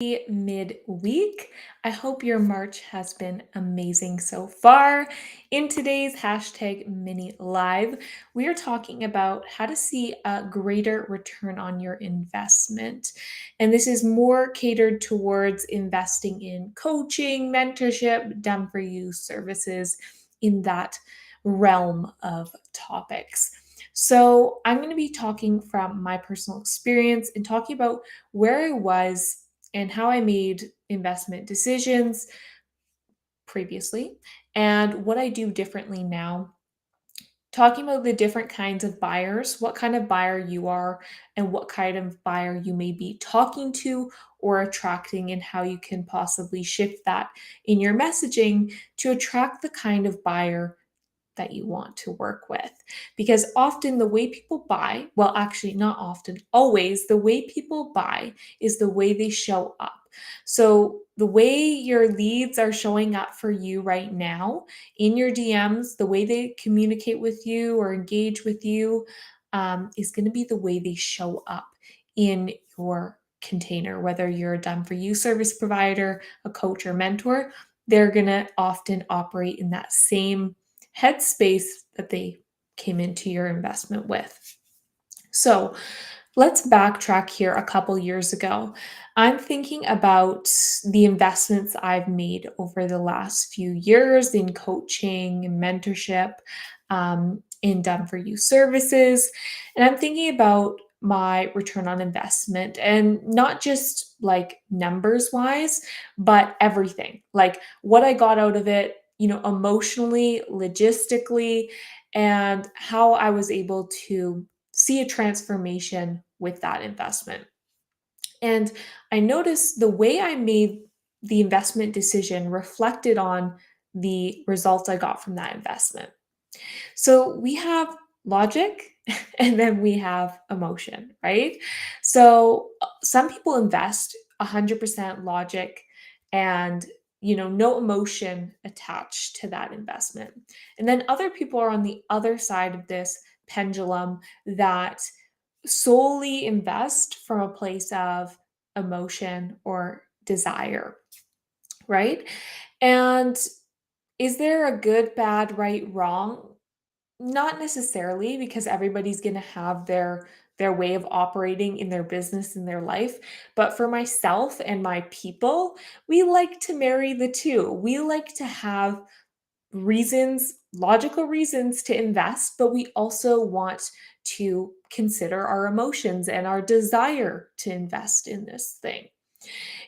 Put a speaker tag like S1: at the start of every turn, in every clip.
S1: Midweek. I hope your March has been amazing so far. In today's hashtag mini live, we are talking about how to see a greater return on your investment. And this is more catered towards investing in coaching, mentorship, done for you services in that realm of topics. So, I'm going to be talking from my personal experience and talking about where I was and how I made investment decisions previously and what I do differently now. Talking about the different kinds of buyers, what kind of buyer you are, and what kind of buyer you may be talking to or attracting, and how you can possibly shift that in your messaging to attract the kind of buyer that you want to work with. Because often the way people buy, well, actually, not often, always, the way people buy is the way they show up. So, the way your leads are showing up for you right now in your DMs, the way they communicate with you or engage with you is going to be the way they show up in your container, whether you're a done for you service provider, a coach, or mentor. They're going to often operate in that same headspace that they came into your investment with. So let's backtrack here a couple years ago. I'm thinking about the investments I've made over the last few years in coaching and mentorship, in done for you services. And I'm thinking about my return on investment and not just like numbers wise, but everything like what I got out of it, emotionally, logistically, and how I was able to see a transformation with that investment. And I noticed the way I made the investment decision reflected on the results I got from that investment. So we have logic and then we have emotion, right? So some people invest 100% logic and no emotion attached to that investment. And then other people are on the other side of this pendulum that solely invest from a place of emotion or desire, right? And is there a good, bad, right, wrong? Not necessarily, because everybody's going to have their way of operating in their business in their life. But for myself and my people, we like to marry the two. We like to have reasons, logical reasons to invest, but we also want to consider our emotions and our desire to invest in this thing.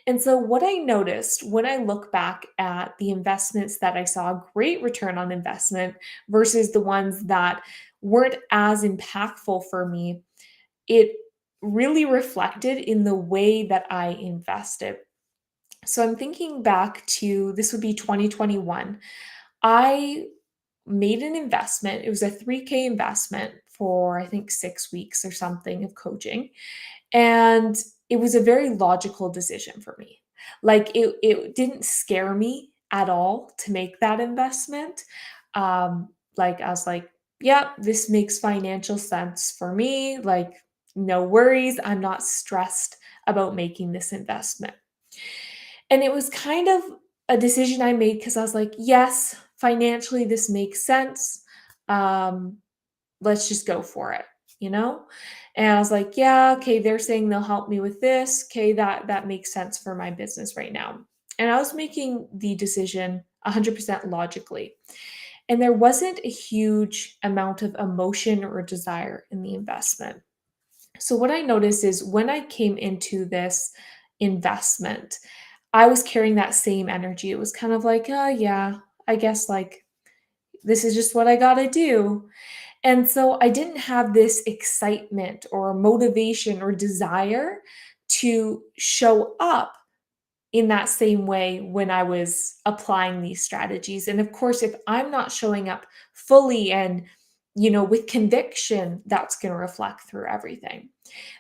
S1: And so, what I noticed when I look back at the investments that I saw a great return on investment versus the ones that weren't as impactful for me, it really reflected in the way that I invested. So, I'm thinking back to this would be 2021. I made an investment. It was a 3K investment for I think 6 weeks or something of coaching. And it was a very logical decision for me. Like it didn't scare me at all to make that investment. Like I was like, yeah, this makes financial sense for me. Like, no worries. I'm not stressed about making this investment. And it was kind of a decision I made because I was like, yes, financially, this makes sense. Um, let's just go for it, you know? And I was like, yeah, okay, they're saying they'll help me with this. Okay, that makes sense for my business right now. And I was making the decision 100% logically. And there wasn't a huge amount of emotion or desire in the investment. So what I noticed is when I came into this investment, I was carrying that same energy. It was kind of like, oh yeah, I guess like this is just what I got to do. And so I didn't have this excitement or motivation or desire to show up in that same way when I was applying these strategies. And of course, if I'm not showing up fully and with conviction, that's going to reflect through everything.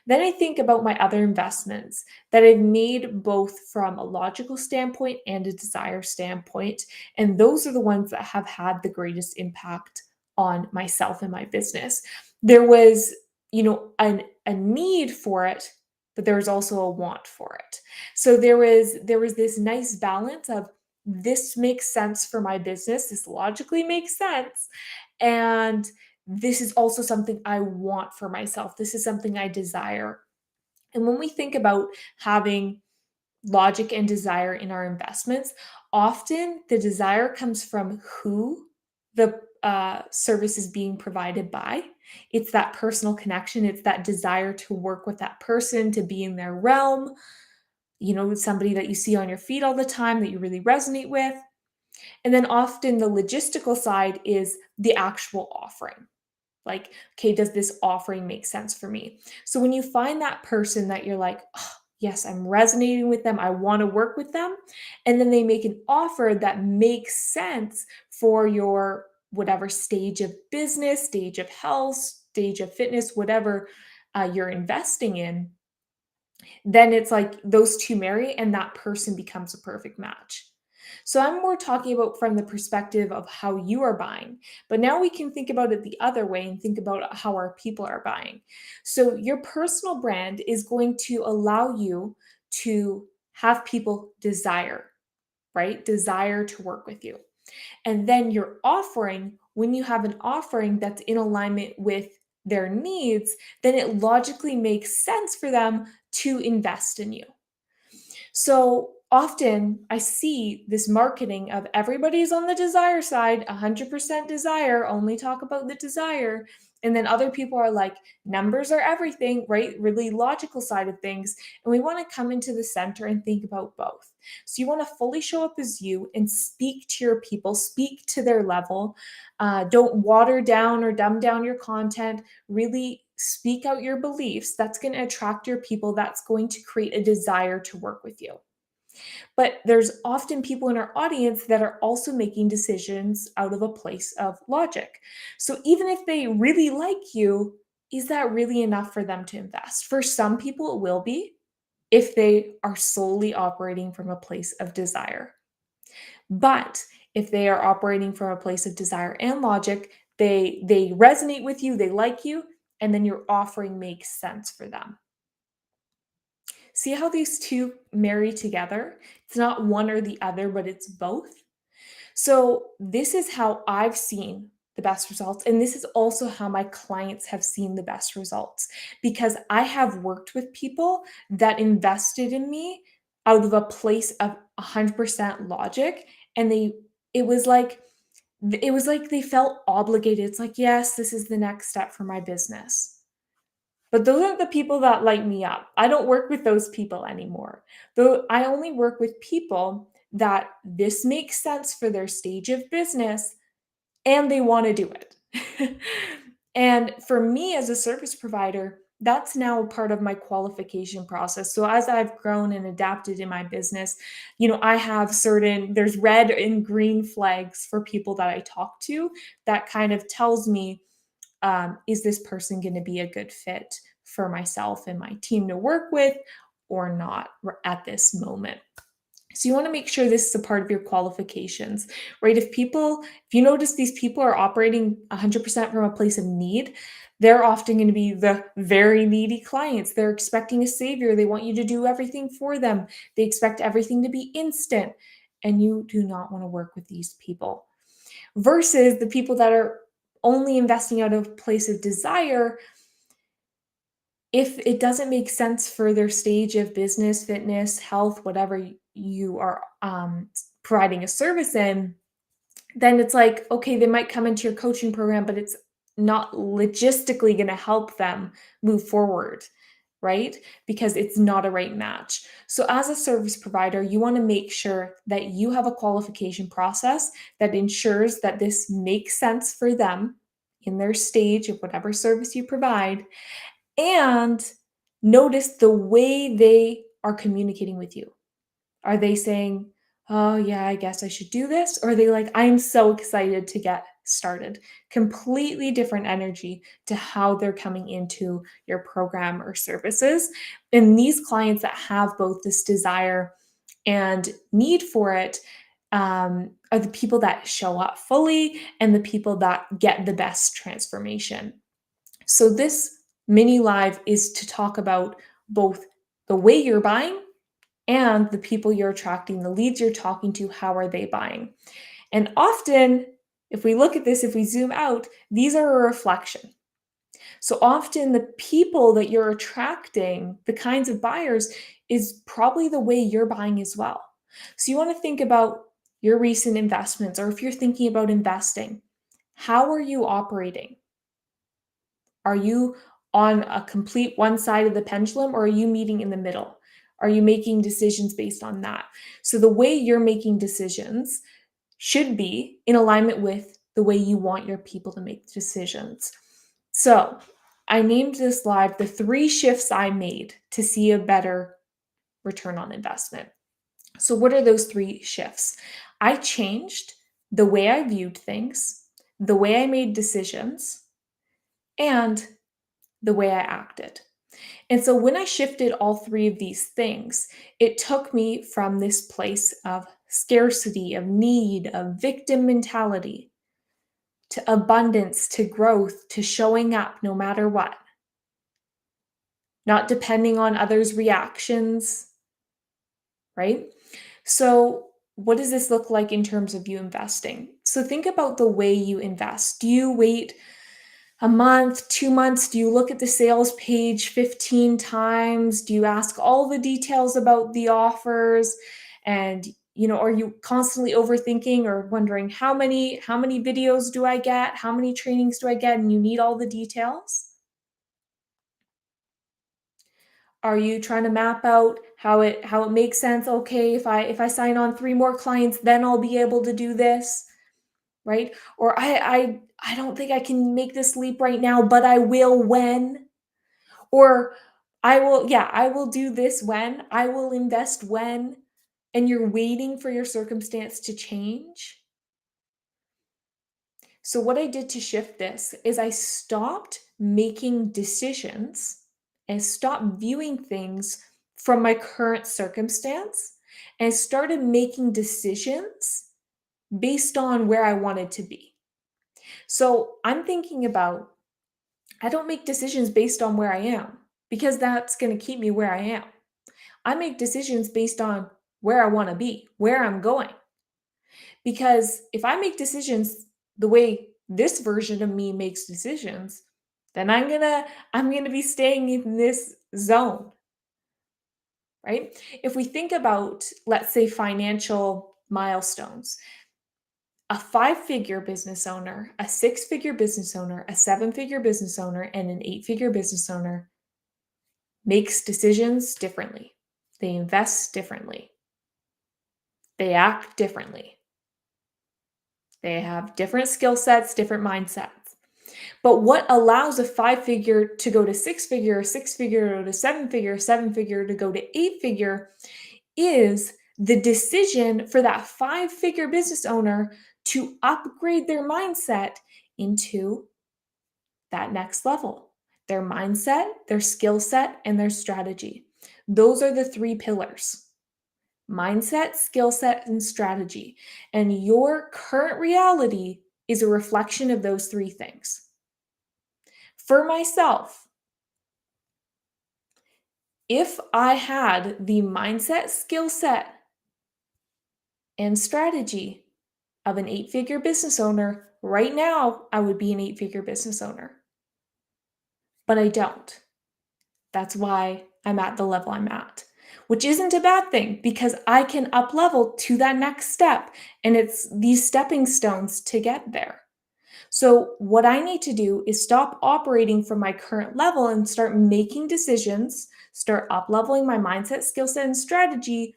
S1: Then I think about my other investments that I've made both from a logical standpoint and a desire standpoint. And those are the ones that have had the greatest impact on myself and my business. There was, a need for it but there was also a want for it. So there was this nice balance of this makes sense for my business, this logically makes sense, and this is also something I want for myself. This is something I desire. And when we think about having logic and desire in our investments, often the desire comes from who the service is being provided by. It's that personal connection, it's that desire to work with that person, to be in their realm, somebody that you see on your feed all the time that you really resonate with. And then often the logistical side is the actual offering. Like, okay, does this offering make sense for me? So when you find that person that you're like, "Oh, yes, I'm resonating with them, I want to work with them," and then they make an offer that makes sense for your whatever stage of business, stage of health, stage of fitness, whatever you're investing in, then it's like those two marry and that person becomes a perfect match. So I'm more talking about from the perspective of how you are buying. But now we can think about it the other way and think about how our people are buying. So your personal brand is going to allow you to have people desire, right? Desire to work with you. And then your offering, when you have an offering that's in alignment with their needs, then it logically makes sense for them to invest in you. So often I see this marketing of everybody's on the desire side, 100% desire, only talk about the desire. And then other people are like, numbers are everything, right? Really logical side of things. And we want to come into the center and think about both. So you want to fully show up as you and speak to your people, speak to their level. Don't water down or dumb down your content. Really speak out your beliefs. That's going to attract your people. That's going to create a desire to work with you. But there's often people in our audience that are also making decisions out of a place of logic. So even if they really like you, is that really enough for them to invest? For some people, it will be if they are solely operating from a place of desire. But if they are operating from a place of desire and logic, they resonate with you, they like you, and then your offering makes sense for them. See how these two marry together? It's not one or the other, but it's both. So, this is how I've seen the best results. And this is also how my clients have seen the best results because I have worked with people that invested in me out of a place of 100% logic. And it was like, it was like they felt obligated. It's like, yes, this is the next step for my business. But those aren't the people that light me up. I don't work with those people anymore. Though I only work with people that this makes sense for their stage of business and they want to do it. And for me as a service provider, that's now part of my qualification process. So as I've grown and adapted in my business, I have there's red and green flags for people that I talk to that kind of tells me is this person going to be a good fit for myself and my team to work with or not at this moment? So you want to make sure this is a part of your qualifications, right? If you notice these people are operating 100% from a place of need, they're often going to be the very needy clients. They're expecting a savior. They want you to do everything for them. They expect everything to be instant. And you do not want to work with these people versus the people that are only investing out of a place of desire. If it doesn't make sense for their stage of business, fitness, health, whatever you are providing a service in, then it's like, okay, they might come into your coaching program, but it's not logistically going to help them move forward, right? Because it's not a right match. So, as a service provider, you want to make sure that you have a qualification process that ensures that this makes sense for them in their stage of whatever service you provide and notice the way they are communicating with you. Are they saying, "Oh, yeah, I guess I should do this?" Or are they like, "I'm so excited to get started?" Completely different energy to how they're coming into your program or services. And these clients that have both this desire and need for it are the people that show up fully and the people that get the best transformation. So, this mini live is to talk about both the way you're buying and the people you're attracting, the leads you're talking to, how are they buying? And often, if we look at this, if we zoom out, these are a reflection. So often, the people that you're attracting, the kinds of buyers, is probably the way you're buying as well. So you want to think about your recent investments, or if you're thinking about investing, how are you operating? Are you on a complete one side of the pendulum, or are you meeting in the middle? Are you making decisions based on that? So the way you're making decisions should be in alignment with the way you want your people to make decisions. So I named this live the 3 shifts I made to see a better return on investment. So what are those 3 shifts? I changed the way I viewed things, the way I made decisions, and the way I acted. And so when I shifted all 3 of these things, it took me from this place of scarcity, of need, of victim mentality, to abundance, to growth, to showing up no matter what, not depending on others' reactions, right? So, what does this look like in terms of you investing? So, think about the way you invest. Do you wait a month, 2 months? Do you look at the sales page 15 times? Do you ask all the details about the offers? And are you constantly overthinking or wondering how many videos do I get? How many trainings do I get? And you need all the details? Are you trying to map out how it makes sense? Okay, if I sign on 3 more clients, then I'll be able to do this, right? Or I don't think I can make this leap right now, but I will when. Or I will do this when, I will invest when, and you're waiting for your circumstance to change. So, what I did to shift this is I stopped making decisions and stopped viewing things from my current circumstance and started making decisions based on where I wanted to be. So, I'm thinking about I don't make decisions based on where I am because that's going to keep me where I am. I make decisions based on where I want to be, where I'm going. Because if I make decisions the way this version of me makes decisions, then I'm going to be staying in this zone, right? If we think about, let's say, financial milestones, a 5-figure business owner, a 6-figure business owner, a 7-figure business owner, and an 8-figure business owner makes decisions differently. They invest differently. They act differently. They have different skill sets, different mindsets. But what allows a 5-figure to go to 6-figure, 6-figure to go to 7-figure, 7-figure to go to 8-figure is the decision for that 5-figure business owner to upgrade their mindset into that next level. Their mindset, their skill set, and their strategy. Those are the 3 pillars: mindset, skill set, and strategy. And your current reality is a reflection of those 3 things. For myself, if I had the mindset, skill set, and strategy of an 8-figure business owner, right now I would be an 8-figure business owner. But I don't. That's why I'm at the level I'm at, which isn't a bad thing because I can up level to that next step. And it's these stepping stones to get there. So, what I need to do is stop operating from my current level and start making decisions, start up leveling my mindset, skill set, and strategy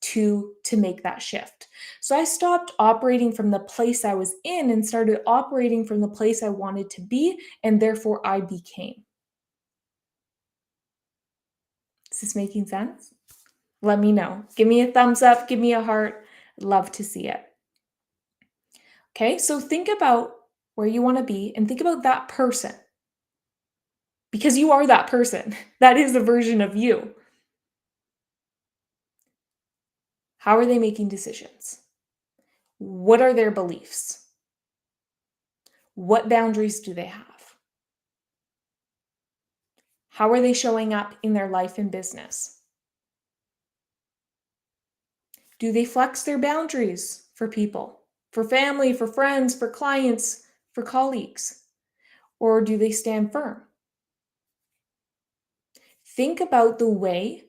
S1: to make that shift. So, I stopped operating from the place I was in and started operating from the place I wanted to be, and therefore I became. Is this making sense? Let me know. Give me a thumbs up, give me a heart. I'd love to see it. Okay, so think about where you want to be and think about that person because you are that person. That is a version of you. How are they making decisions? What are their beliefs? What boundaries do they have? How are they showing up in their life and business? Do they flex their boundaries for people, for family, for friends, for clients, for colleagues? Or do they stand firm? Think about the way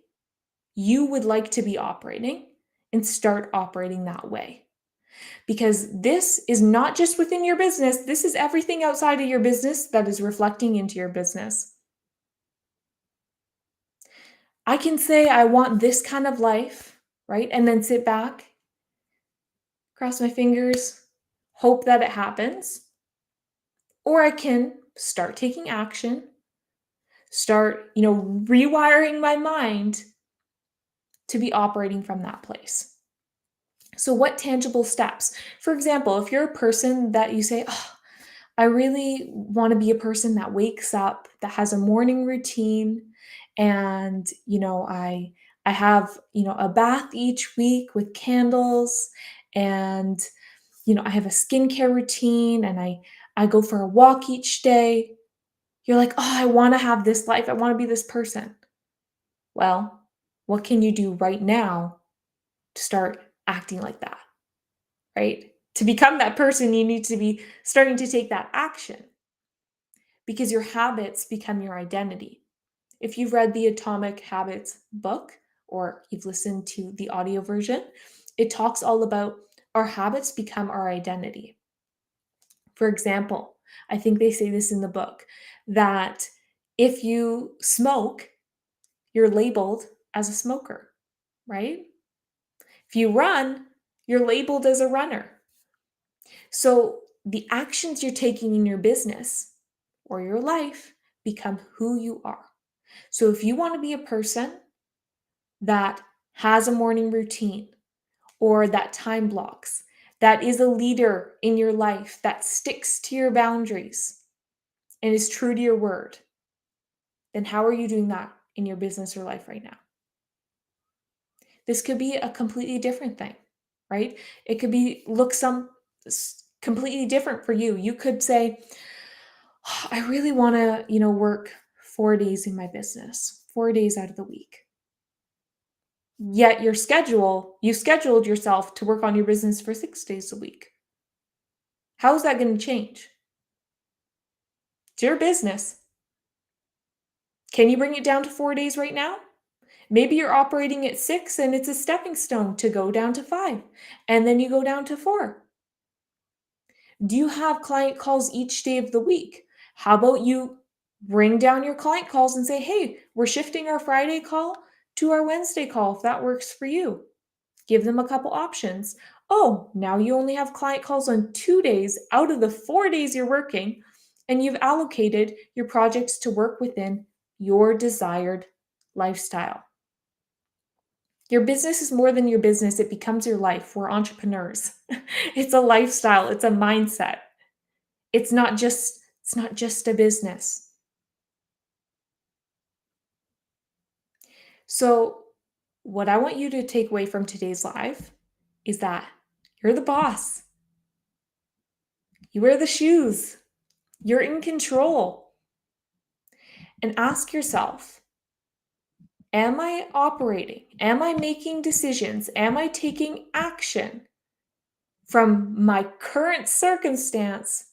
S1: you would like to be operating and start operating that way. Because this is not just within your business, this is everything outside of your business that is reflecting into your business. I can say, I want this kind of life, right? And then sit back, cross my fingers, hope that it happens. Or I can start taking action, start, rewiring my mind to be operating from that place. So, what tangible steps? For example, if you're a person that you say, oh, I really want to be a person that wakes up, that has a morning routine, and I have, a bath each week with candles, and I have a skincare routine, and I go for a walk each day. You're like, "Oh, I want to have this life. I want to be this person." Well, what can you do right now to start acting like that, right? To become that person, you need to be starting to take that action because your habits become your identity. If you've read the Atomic Habits book or you've listened to the audio version, it talks all about our habits become our identity. For example, I think they say this in the book that if you smoke, you're labeled as a smoker, right? If you run, you're labeled as a runner. So the actions you're taking in your business or your life become who you are. So if you want to be a person that has a morning routine or that time blocks, that is a leader in your life, that sticks to your boundaries and is true to your word, then how are you doing that in your business or life right now? This could be a completely different thing, right? It could be completely different for you. You could say, "Oh, I really want to, work 4 days in my business, 4 days out of the week." Yet you scheduled yourself to work on your business for 6 days a week. How is that going to change? It's your business. Can you bring it down to 4 days right now? Maybe you're operating at six and it's a stepping stone to go down to five, and then you go down to four. Do you have client calls each day of the week? How about you bring down your client calls and say, hey, we're shifting our Friday call to our Wednesday call if that works for you. Give them a couple options. Oh, now you only have client calls on 2 days out of the 4 days you're working, and you've allocated your projects to work within your desired lifestyle. Your business is more than your business, it becomes your life. We're entrepreneurs. It's a lifestyle, it's a mindset. It's not just a business. So, what I want you to take away from today's live is that you're the boss. You wear the shoes. You're in control. And ask yourself, am I operating? Am I making decisions? Am I taking action from my current circumstance,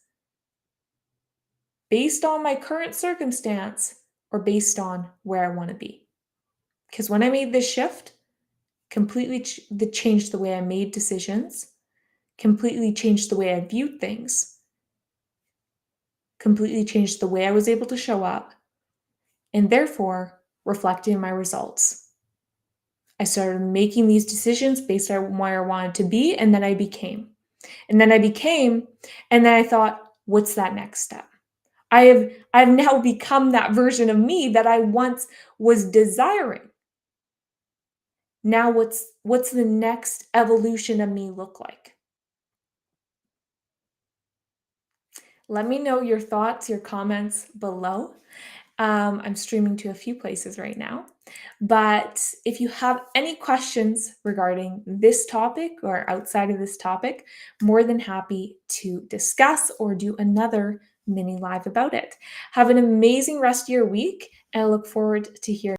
S1: based on my current circumstance, or based on where I want to be? Because when I made this shift, completely changed the way I made decisions, completely changed the way I viewed things, completely changed the way I was able to show up, and therefore reflected in my results. I started making these decisions based on where I wanted to be, and then I became. And then I became, and then I thought, what's that next step? I've now become that version of me that I once was desiring. Now what's the next evolution of me look like? Let me know your thoughts, your comments below. I'm streaming to a few places right now. But if you have any questions regarding this topic or outside of this topic, more than happy to discuss or do another mini live about it. Have an amazing rest of your week, and I look forward to hearing.